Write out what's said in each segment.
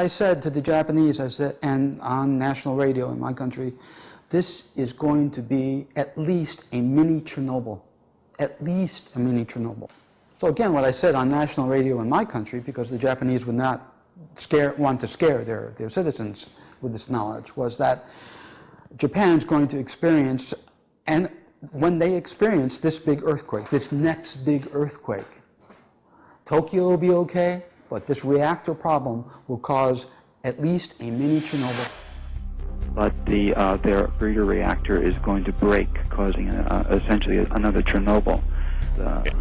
I said to the Japanese, I said, and on national radio in my country, this is going to be at least a mini Chernobyl. At least a mini Chernobyl. So again, what I said on national radio in my country, because the Japanese would not want to scare their citizens with this knowledge, was that Japan's going to experience, and when they experience this big earthquake, this next big earthquake, Tokyo will be okay, but this reactor problem will cause at least a mini Chernobyl. But their breeder reactor is going to break, causing essentially another Chernobyl.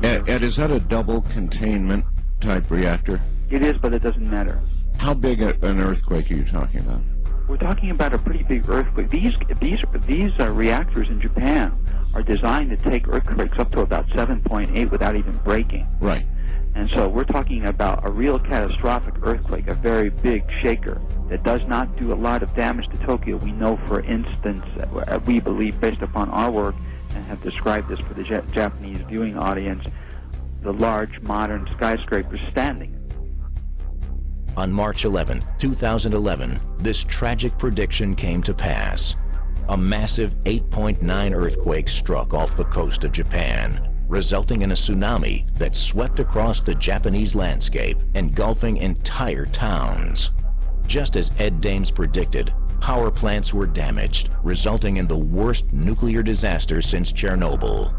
Ed, is that a double containment type reactor? It is, but it doesn't matter. How big an earthquake are you talking about? We're talking about a pretty big earthquake. These reactors in Japan are designed to take earthquakes up to about 7.8 without even breaking. Right. And so we're talking about a real catastrophic earthquake, a very big shaker that does not do a lot of damage to Tokyo. We know, for instance, we believe, based upon our work, and have described this for the Japanese viewing audience, the large modern skyscrapers standing. On March 11, 2011, this tragic prediction came to pass. A massive 8.9 earthquake struck off the coast of Japan, resulting in a tsunami that swept across the Japanese landscape, engulfing entire towns. Just as Ed Dames predicted, power plants were damaged, resulting in the worst nuclear disaster since Chernobyl.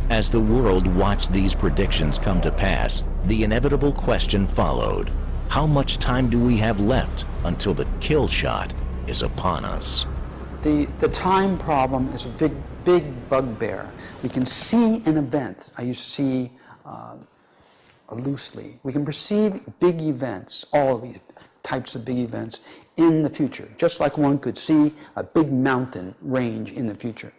As the world watched these predictions come to pass, the inevitable question followed: how much time do we have left until the kill shot is upon us? The time problem is a big bugbear. We can see an event. I used to see loosely. We can perceive big events, all of these types of big events, in the future, just like one could see a big mountain range in the future.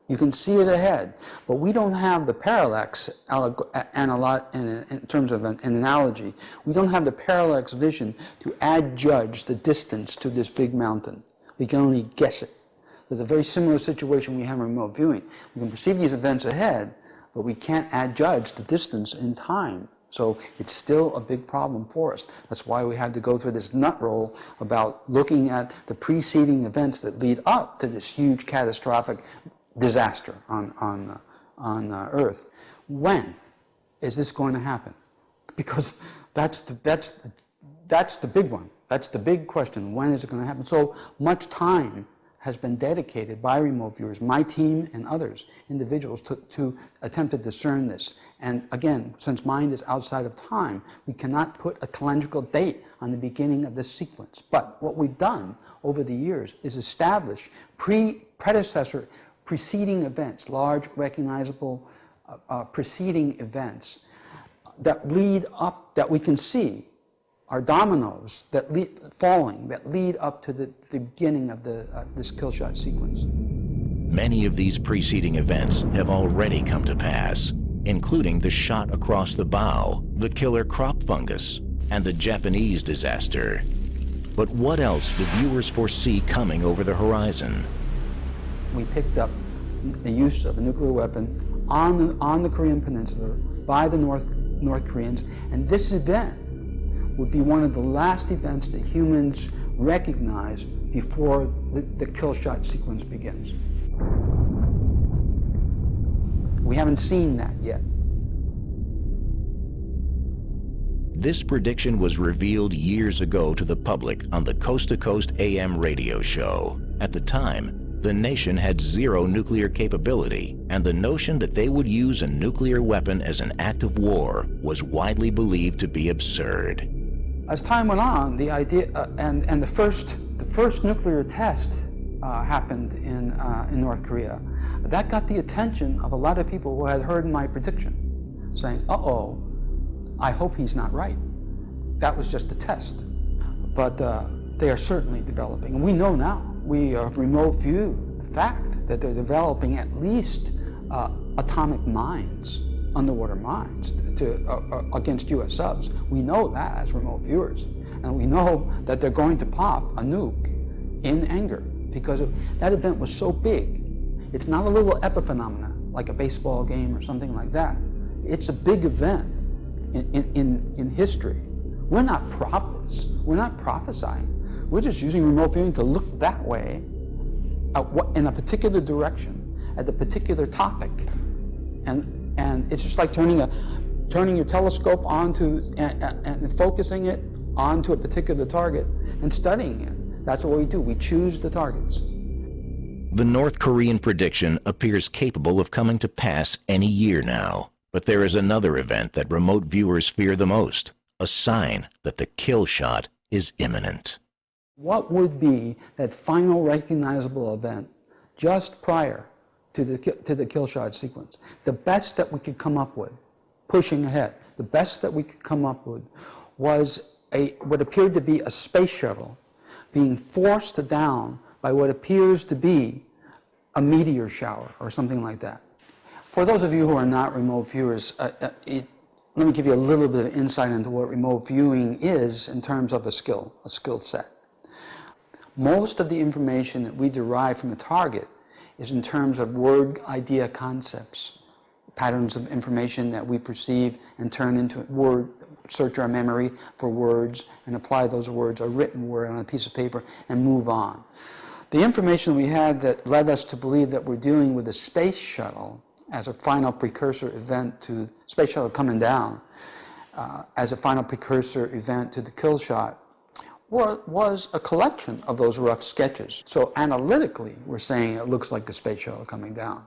You can see it ahead, but we don't have the parallax, in terms of an analogy, we don't have the parallax vision to adjudge the distance to this big mountain. We can only guess it. There's a very similar situation we have in remote viewing. We can perceive these events ahead, but we can't adjudge the distance in time. So it's still a big problem for us. That's why we had to go through this nut roll about looking at the preceding events that lead up to this huge catastrophic disaster on Earth. When is this going to happen? Because that's the big one. That's the big question. When is it going to happen? So much time has been dedicated by remote viewers, my team and others, individuals, to attempt to discern this. And again, since mind is outside of time, we cannot put a calendrical date on the beginning of this sequence. But what we've done over the years is establish preceding events, large, recognizable preceding events that lead up, that we can see, are dominoes that lead up to the beginning of this kill shot sequence. Many of these preceding events have already come to pass, including the shot across the bow, the killer crop fungus, and the Japanese disaster. But what else do viewers foresee coming over the horizon? We picked up the use of a nuclear weapon on the Korean Peninsula by the North Koreans, and this event would be one of the last events that humans recognize before the kill shot sequence begins. We haven't seen that yet. This prediction was revealed years ago to the public on the Coast to Coast AM radio show. At the time, the nation had zero nuclear capability, and the notion that they would use a nuclear weapon as an act of war was widely believed to be absurd. As time went on, the idea and the first nuclear test happened in North Korea. That got the attention of a lot of people who had heard my prediction, saying, "Uh-oh, I hope he's not right. That was just a test." But they are certainly developing, and we know now. We remote view the fact that they're developing at least atomic mines, underwater mines, against U.S. subs. We know that as remote viewers, and we know that they're going to pop a nuke in anger because that event was so big. It's not a little epiphenomena like a baseball game or something like that. It's a big event in history. We're not prophets. We're not prophesying. We're just using remote viewing to look that way in a particular direction at the particular topic. And it's just like turning your telescope onto and focusing it onto a particular target and studying it. That's what we do. We choose the targets. The North Korean prediction appears capable of coming to pass any year now. But there is another event that remote viewers fear the most, a sign that the kill shot is imminent. What would be that final recognizable event just prior to the kill shot sequence? The best that we could come up with, pushing ahead, the best that we could come up with was what appeared to be a space shuttle being forced down by what appears to be a meteor shower or something like that. For those of you who are not remote viewers, let me give you a little bit of insight into what remote viewing is in terms of a skill set. Most of the information that we derive from a target is in terms of word idea concepts, patterns of information that we perceive and turn into word, search our memory for words and apply those words, a written word on a piece of paper, and move on. The information we had that led us to believe that we're dealing with a space shuttle as a final precursor event to space shuttle coming down, as a final precursor event to the kill shot, was a collection of those rough sketches. So analytically, we're saying it looks like the space shuttle coming down.